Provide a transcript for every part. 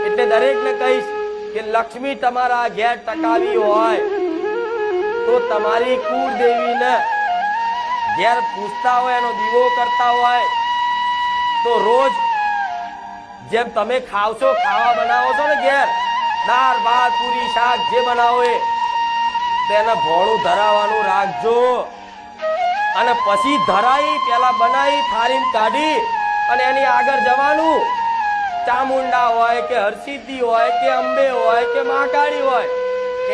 એટલે દરેકને કહીશ કે લક્ષ્મી તમારા ઘેર ટકાવી હોય તો તમારી કુળદેવીને ઘેર પૂછતા હોય, એનો દીવો કરતા હોય તો રોજ જેમ તમે ખાવશો, ખાવા બનાવો છો ને ઘેર, દાળ ભાત પૂરી શાક જે બનાવો એ તેને ભોળું ધરાવવાનું રાખજો. અને પછી ધરાઈ પેલા બનાવી થાળી કાઢી અને એની આગળ જવાનું. ચામુંડા હોય કે હરસિદ્ધિ હોય કે અંબે હોય કે મહાકાળી હોય,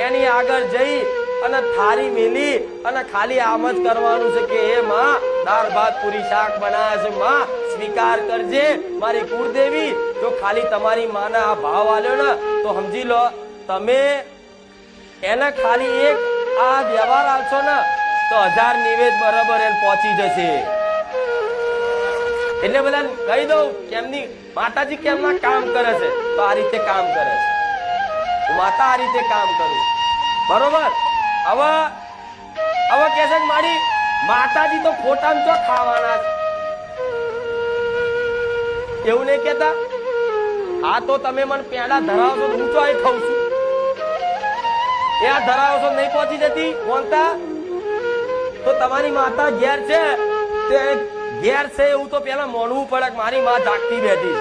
એની આગળ જઈ અને થાળી મેલી અને ખાલી આમ જ કરવાનું છે કે હે માં, દાળ ભાત પૂરી શાક બનાવ્યા છે, માં સ્વીકાર કરજે મારી કુળદેવી. જો ખાલી તમારી માને આ ભાવ આલ્યો ને તો સમજી લો તમે એને ખાલી એક આ વ્યવહાર આપશો ને તો 1000 નિવેદ બરાબર એને પહોંચી જશે. એટલે બધા કહી દઉં કેમની માતાજી કેમના કામ કરે છે, તો આ રીતે કામ કરે છે. માતા આ રીતે કામ કરું બરોબર. હવે કે છે મારી માતાજી તો ખોટા તો ખાવાના છે એવું નહીં કેતા. આ તો તમે મને પેડા ધરાવશો હું તો અહીં ખાઉં છું, એ આ ધરાવશો નહીં પહોંચી જતી બોલતા તો તમારી માતા ઘેર છે તે ઘેર છે એવું તો પેલા માનવું પડે કે મારી માં જાગતી બેઠી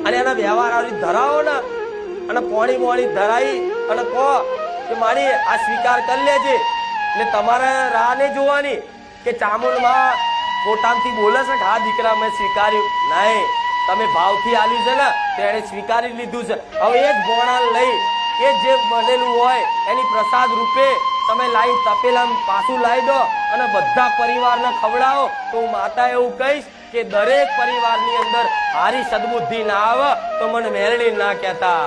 અને એના વ્યવહાર આવી ધરાવો ને અને પોણી ધરાઈ અને કહો કે મારી આ સ્વીકાર કરી લેજે. એટલે તમારે રાહ નહીં જોવાની કે ચામુંડમાં પોતામથી બોલે છે કે હા દીકરા મેં સ્વીકાર્યું. નહીં, તમે ભાવથી આલ્યું છે ને તો એને સ્વીકારી લીધું છે. હવે એ જ ગોણા લઈ એ જે બનેલું હોય એની પ્રસાદ રૂપે તમે લાવી તપેલા પાછું લાવી દો અને બધા પરિવારને ખવડાવો. તો હું માતા એવું કહીશ કે દરેક પરિવારની અંદર હારી સદબુદ્ધિ ના આવે તો મને મેરડી ના કહેતા.